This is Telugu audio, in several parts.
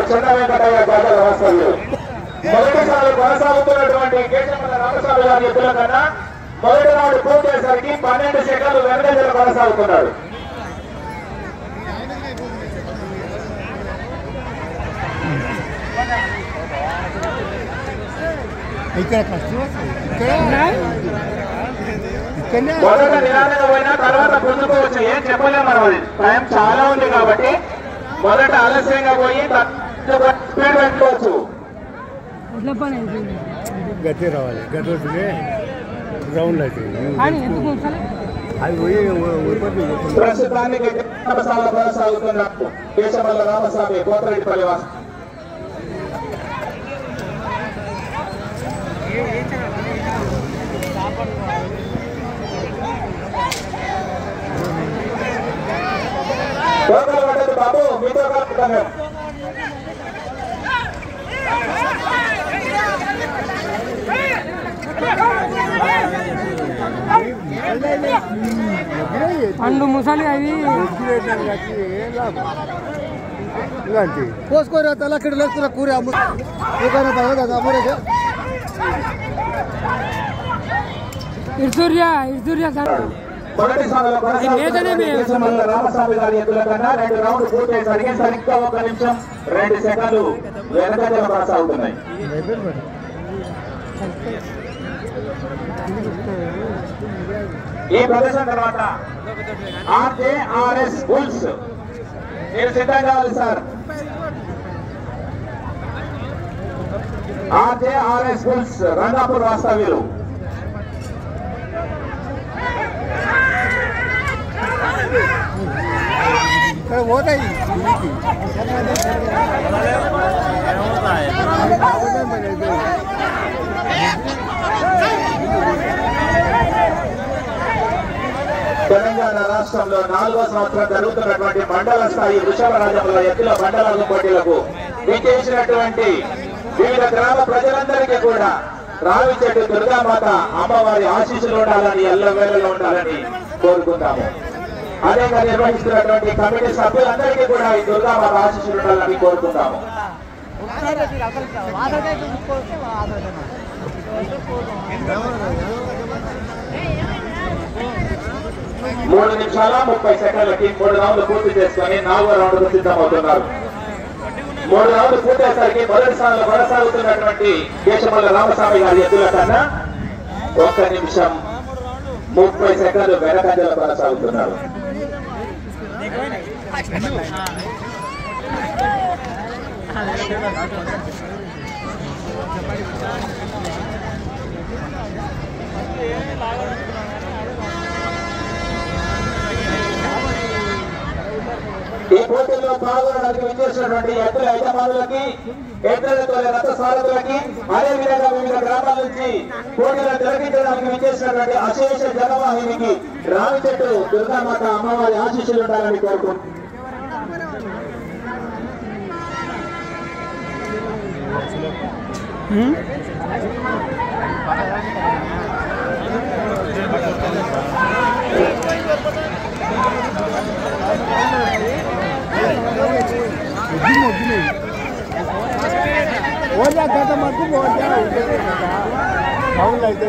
చెన్న వెంకటయ్య జాతర వాస్తవ్యులు. మొదటిసారి కొనసాగుతున్నటువంటి కేశమల్ల రామస్వామి గారి ఎద్దుల కన్నా మొదటి రౌండ్ పూర్తయ్యేసరికి 12 సెకండ్లు వెనకంజలో కొనసాగుతున్నాడు. మొదట నిదానంగా పోయినా తర్వాత పుంజుకోవచ్చు, ఏం చెప్పలేము మనం. అది టైం చాలా ఉంది కాబట్టి మొదట ఆలస్యంగా పోయి స్పీడ్ పెట్టుకోవచ్చు. గట్టి రావాలి, గట్టి వస్తే గ్రౌండ్ అయితే ప్రస్తుతానికి కొనసాగుతున్న కేశమల్ల రామస్వామి కోతరెడ్డిపల్లి వాసు. బాబు మీతో కలుపుతాను. పండు ముసలి అవి పోసుకోరా తలక్కడ లేస్తున్నా కూర ఇర్సూర్య ఇర్సూర్య మొదటి స్థానంలో కొనసాగుతున్న రామస్వామి గారి ఎద్దుల కన్నా 2 రౌండ్లు పూర్తయ్యేసరికి సరిగ్గా 1 నిమిషం 2 సెకండ్లు వెనకంజలో కొనసాగుతున్నాయి. ఈ ప్రదర్శన తర్వాత ఆర్జేఆర్ఎస్ బుల్స్ మీరు సిద్ధంగా కావాలి సార్. ఆర్జేఆర్ఎస్ బుల్స్ రంగాపూర్ వాస్తవ్యులు. పోతాయి తెలంగాణ రాష్ట్రంలో 4వ సంవత్సరం జరుగుతున్నటువంటి మండల స్థాయి వృషభ రాజ్యంలో ఎత్తుల మండల పోటీలకు విచ్చేసినటువంటి వివిధ గ్రామ ప్రజలందరికీ కూడా రావిచెట్టు దుర్గామాత అమ్మవారి ఆశీస్సులు ఉండాలని ఎల్లవేళలో ఉండాలని కోరుకుంటాము. అదేగా నిర్వహిస్తున్నటువంటి కమిటీ సభ్యులందరికీ కూడా ఈ దుర్గామాత ఆశీస్సులు ఉండాలని కోరుకుంటాము. 3 నిమిషాల 30 సెకండ్లకి 3 రౌండ్లు పూర్తి చేసుకుని 4వ రౌండ్కు సిద్ధమవుతున్నారు. 3 రౌండ్లు పూర్తయ్యేసరికి మొదటి స్థానంలో కొనసాగుతున్నటువంటి కేశమల్ల రామస్వామి గారి ఎద్దుల కన్నా 1 నిమిషం 30 సెకండ్లు వెనకంజలో కొనసాగుతున్నారు. ఈ పోటీల్లో పాల్గొనడానికి విచ్చేసినటువంటి ఎద్దుల యజమానులకి, ఎద్దులతో రథ సారథులకి, అదేవిధంగా వివిధ గ్రామాల నుంచి పోటీలను తిలకించడానికి విచ్చేసినటువంటి అశేష జనవాహినికి రావిచెట్టు దుర్గామాత అమ్మవారి ఆశీస్సులు ఉండాలని కోరుకుంటున్నాను. గత మధ్య అవును అయితే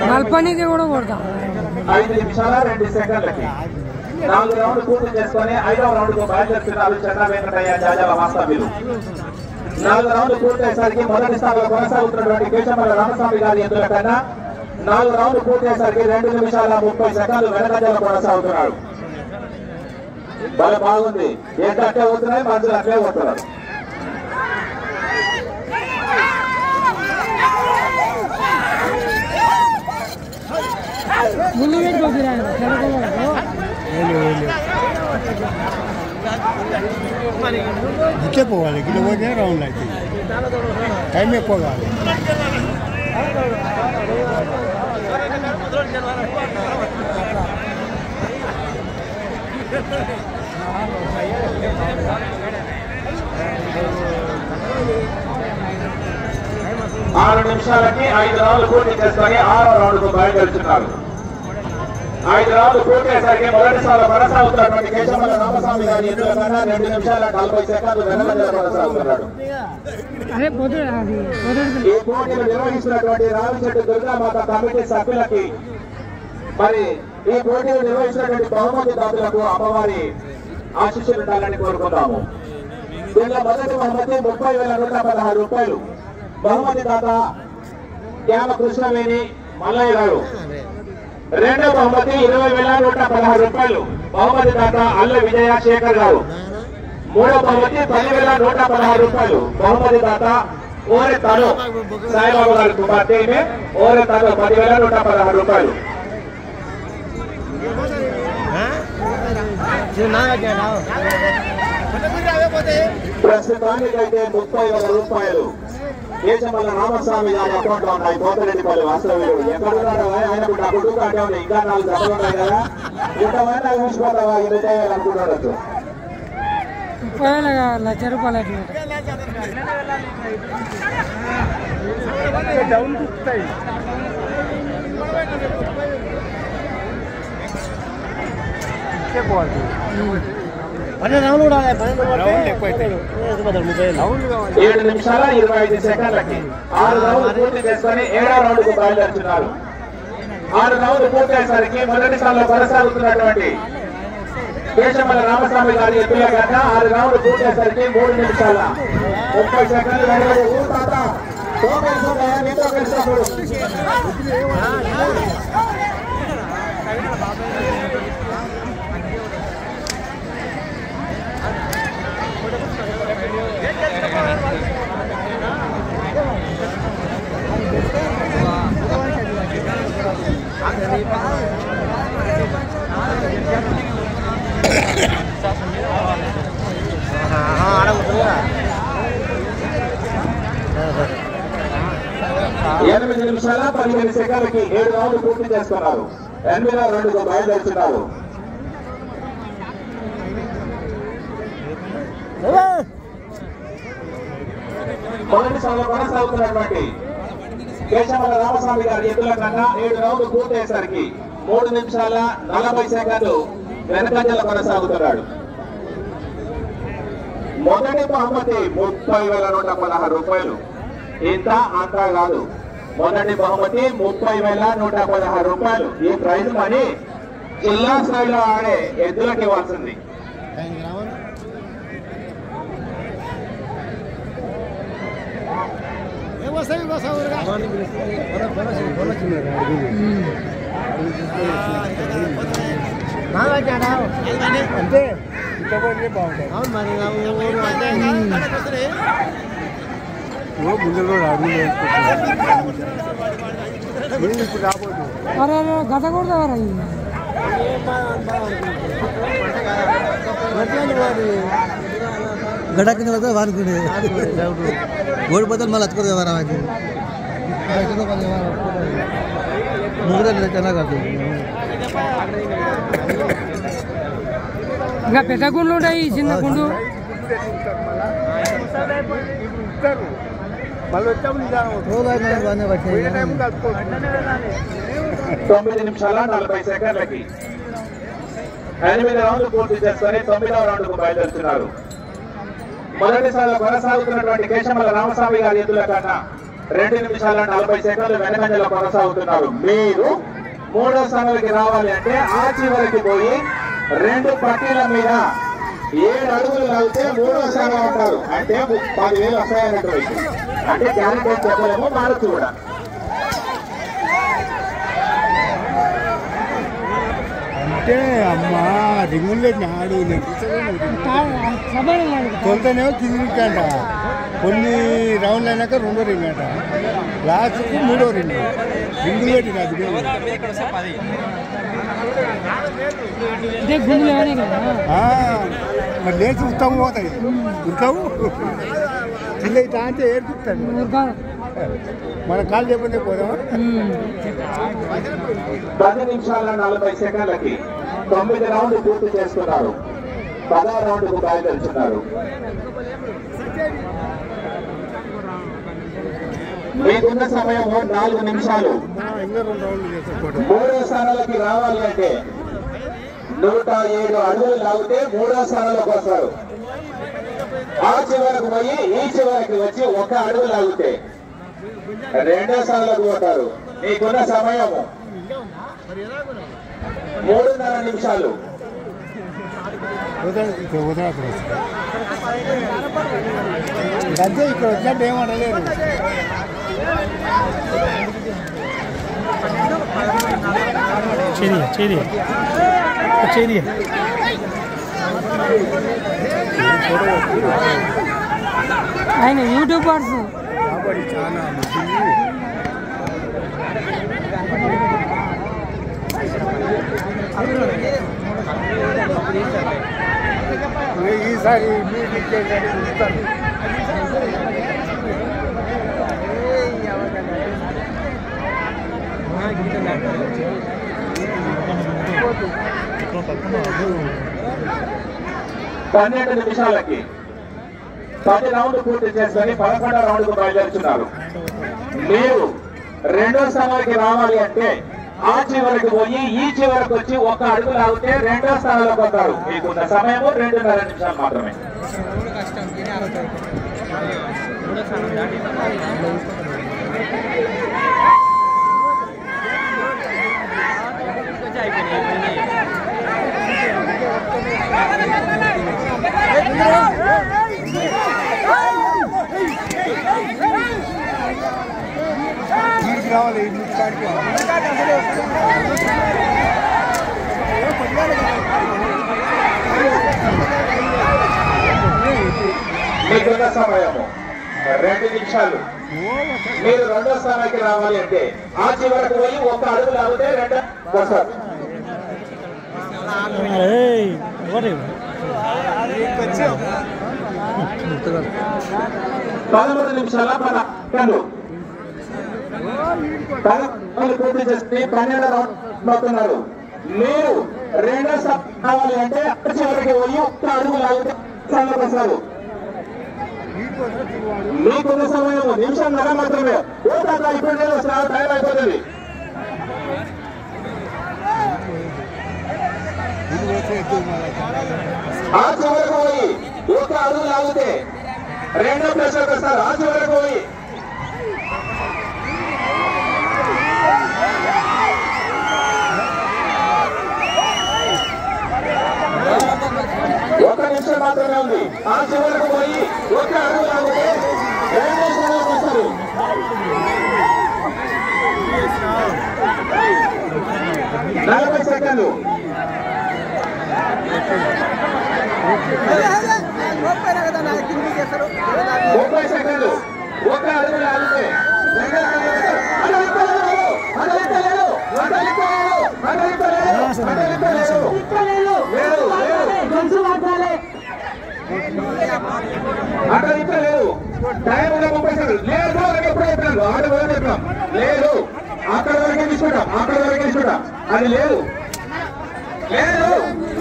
నల్పనికి కూడా కొడతాం. 5 నిమిషాల 2 సెకండ్లకి 4 రౌండ్లు పూర్తి చేసుకుని 5వ రౌండ్కు బయలుదేరుతున్నారు చెన్న వెంకటయ్య జాజల వాస్తవ్యులు. 4 రౌండ్లు పూర్తయ్యేసరికి మొదటి స్థానంలో కొనసాగుతున్నటువంటి కేశమల్ల రామస్వామి గారి ఎద్దుల కన్నా 4 రౌండ్లు పూర్తయ్యేసరికి 2 నిమిషాల 30 సెకండ్లు వెనకంజలో కొనసాగుతున్నాడు. బలం బాగుంది, ఎంత అట్లే పోతున్నాయి, మనుషులు అట్లే పోతున్నారు. ఇట్లే పోవాలి, ఇట్లా పోతే రౌండ్ అయితే టైం ఎక్కువ కావాలి. ఆరు నిమిషాలకి 5 రౌండ్లు పూర్తి చేసుకొని 6వ రౌండ్కు బయలుదేరుతున్నారు. 5 రౌండ్లు పూర్తి అయ్యేసరికి మొదటిసారి కొనసాగుతున్నటువంటి కేశవల్ల రామస్వామి గారి ఎదురు కన్నా 2 నిమిషాల 40 సెకండ్లు వెనకంజలో కొనసాగుతున్నాడు. ఈ పోటీలు నిర్వహిస్తున్నటువంటి రావిచెట్టు దుర్గామాత కమిటీ సభ్యులకి మరి ఈ పోటీలు నిర్వహిస్తున్నటువంటి బహుమతి దాతలకు అమ్మవారి ఆశీస్సులు ఉండాలని కోరుకుంటాము. దీనిలో మొదటి బహుమతి 30,116 రూపాయలు. బహుమతి దాత జ్ఞాన కృష్ణవేణి మల్లయ్య గారు. రెండవ బహుమతి 20,116 రూపాయలు. బహుమతి దాత అల్ల విజయ శేఖర్ గారు. మూడవ బహుమతి 10,116 రూపాయలు. బహుమతి దాత ఓరే తను సాయిబాబు గారి కుమార్తె ఓరే తను 10,116 రూపాయలు. ప్రస్తుతానికైతే 30,000 రూపాయలు కేశవల్ల రామస్వామి గారి అకౌంట్ లో ఉన్నాయి. కోతరెడ్డిపల్లి వాస్తవ్యులు ఎక్కడున్నాడో ఆయనకు డబ్బులు కాటే ఉన్నాయి. ఇంకా 4 డబ్బులు ఉన్నాయి కదా, ఇంతమంది చూసిపోతావా 20,000 అనుకుంటాడు. 30,000 లక్ష రూపాయలు ఏడు నిమిషాల 25 సెకండ్లకి 6 రౌండ్లు పూర్తి చేసుకొని 7వ రౌండ్కు బయలుదేరుతున్నారు. 6 రౌండ్లు పూర్తి అయ్యేసరికి మొదటిసారిలో కొనసాగుతున్నటువంటి కేశవల్ల రామస్వామి గారి ఎత్తుల కన్నా 6 రౌండ్లు పూర్తి అయ్యేసరికి 3 నిమిషాల 30 సెకండ్లు ఎనిమిది నిమిషాల 15 సెకండ్లకి 7 రౌండ్లు పూర్తి చేస్తున్నారు. 8వ రౌండ్కు బయలుదేరుతున్నారు. మొదటిసారిలో కొనసాగుతున్నటువంటి కేశవల్ల రామస్వామి గారి ఎత్తుల కన్నా 7 రౌండ్లు పూర్తి అయ్యేసరికి 3 నిమిషాల 40 సెకండ్లు వెనకంజలో కొనసాగుతున్నాడు. మొదటి బహుమతి 30,116 రూపాయలు. ఇంత అంతా కాదు, మొదటి బహుమతి 30,116 రూపాయలు. ఈ ప్రైజ్ మనీ జిల్లా స్థాయిలో ఆడే ఎద్దులకు ఇవ్వాల్సింది. అంటే ఇష్టపడితే బాగుంటాయి. ముందులో అడుగు ఇప్పుడు రాబోదు. గత కూడా గడకిన వాడుకునే ఓడిపోతాను మళ్ళీ వచ్చుకోదు కదా ఇంకా పెద్ద గుండ్లు ఉంటాయి, చిన్న గుండు. 9 నిమిషాల 40 సెకండ్లకి 8 రౌండ్లు పూర్తి చేసుకొని 9వ రౌండ్కు బయలుదేరుతున్నారు. మొదటిసారిలో కొనసాగుతున్నటువంటి కేశవల్ల రామస్వామి గారి ఎద్దుల కన్నా 2 నిమిషాల 40 సెకండ్లు వెనకంజలో కొనసాగుతున్నారు. మీరు 3వ స్థానానికి రావాలి అంటే ఆ చివరికి పోయి 2 పట్టీల మీద 7 అడుగులు కలిగితే 3వ స్థానం ఉంటారు. అంటే 10,000 వస్తాయన్నట్టు. అంటే గ్యారెంటీ చెప్పలేమో, మారచ్చు కూడా. అంటే అమ్మా రింగులే నాడు కొంతనేమో కిందికి అంట, కొన్ని రౌండ్లు అయినాక 2వ రింగ్ అంట, లాస్ట్కి 3వ రింగ్. రింగులు పెట్టి నాకు మరి లేచి ఉత్తమ పోతాయి. ఉత్తము కింద ఇట్లా అంటే ఏర్పిస్తాను. మన కాళ్ళు చెప్పండి పోదామా. 10 నిమిషాల 40 సెకండ్లకి 9 రౌండ్లు పూర్తి చేసుకున్నారు. 10వ రౌండ్కు బయలుదేరుతున్నారు. మీకున్న సమయం 4 నిమిషాలు. 3వ స్థానాలకి రావాలి అంటే 107 అడుగులు లాగితే 3వ స్థానంలోకి వస్తారు. ఆ చివరకు పోయి ఈ చివరికి వచ్చి 1 అడుగు లాగితే 2వ స్థానంలోకి పోతారు. మీకున్న సమయము 3.5 నిమిషాలు. అదే ఇక్కడ వచ్చినట్టు ఏమనలేదు. ఆయన యూట్యూబర్స్ ఈసారి మీరు ఇచ్చేసారి పన్నెండు నిమిషాలకి 10 రౌండ్లు పూర్తి చేసుకొని 11వ రౌండ్కు బయలుదేరుతున్నారు. మీరు 2వ స్థానానికి రావాలి అంటే ఆ చివరికి పోయి ఈ చివరికి వచ్చి 1 అడుగు లాగితే 2వ స్థానంలోకి వస్తారు. మీకున్న సమయము 2.5 నిమిషాలు మాత్రమే. రావాలి. మీకున్న సమయము 2 నిమిషాలు. మీరు 2వ స్థానానికి రావాలి అంటే ఆ చివరకు పోయి 1 అడుగు లాగితే 2 వస్తారు. 13 నిమిషాల 10 సెకండ్లు. పూర్తి చేసి 12వ రౌండ్ పోతున్నారు. మీరు 2వ స్థానం కావాలి అంటే చివరికి పోయి 1 అడుగు లాగితే వస్తారు. మీకున్న సమయం నిమిషంన్నర మాత్రమే. ఇప్పుడు టైం అయిపోతుంది. ఆ చివరకు పోయి 1 అడుగు లాగితే 2వ ప్లేస్లోకి వస్తారు. ఆ చివరకు పోయి 1 నిమిషం మాత్రమే ఉంది. ఆ చివరకు పోయి 1 అడుగు లాగితే 2వ స్థానంలోకి వస్తారు. 40 సెకండ్లు. 30 సెకండ్లు. 1 అడుగు లాగితే 2వ అక్కడ ఇక్కడ లేదు. టైం ఉన్న 30 సెకండ్లు లేదు. ఎప్పుడు చెప్పినాను ఆడు వరకు చెప్పినాం. లేదు అక్కడ వరకే తీసుకుంటాం. అది లేదు లేదు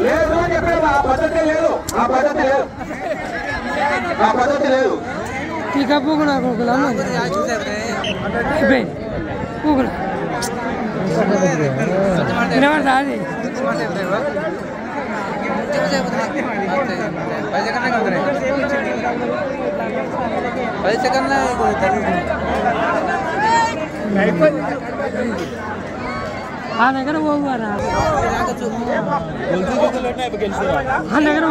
లేదు అని చెప్పారు. ఆ పద్ధతి లేదు. టీకా పూకునా పూకులా పూకునా వినబడతా అది 10 సెకండ్ల ఆ దగ్గర పోవారా ఆ దగ్గర